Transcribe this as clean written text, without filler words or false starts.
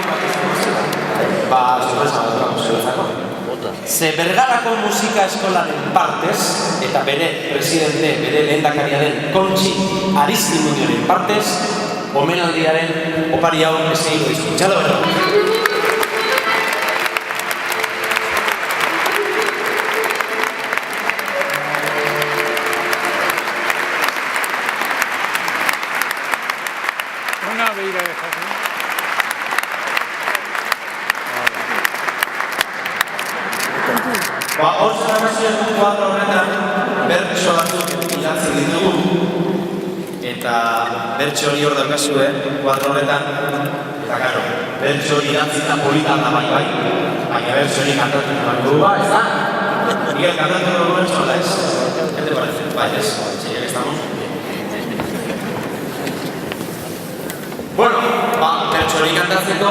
bat izango zela. Ba, sorpresa bat dugu zuretzako. Ze Bergarako musika eskolaren partez, eta bere presidente, bere lehendakaria den Kontxi Ariztindunioren partez, omenaldiaren opari hau eseiko dizu. Txalo berro! Una beira de jazón. Ba, hor zerramazioen kuadro horretan, bertso batzuk idatzi ditugu, eta bertso hori hor daukazue, kuadro horretan, eta gero, bertso hori idatzi eta polita da bai, baina bertso hori kantatu dugu, ba, ez da? Miguel, kantatu dugu bertso, hola, ez? ¿Qué te parece? Bai, ez, sí, ya que estamos. Bueno, ba, bertso hori kantatzeko,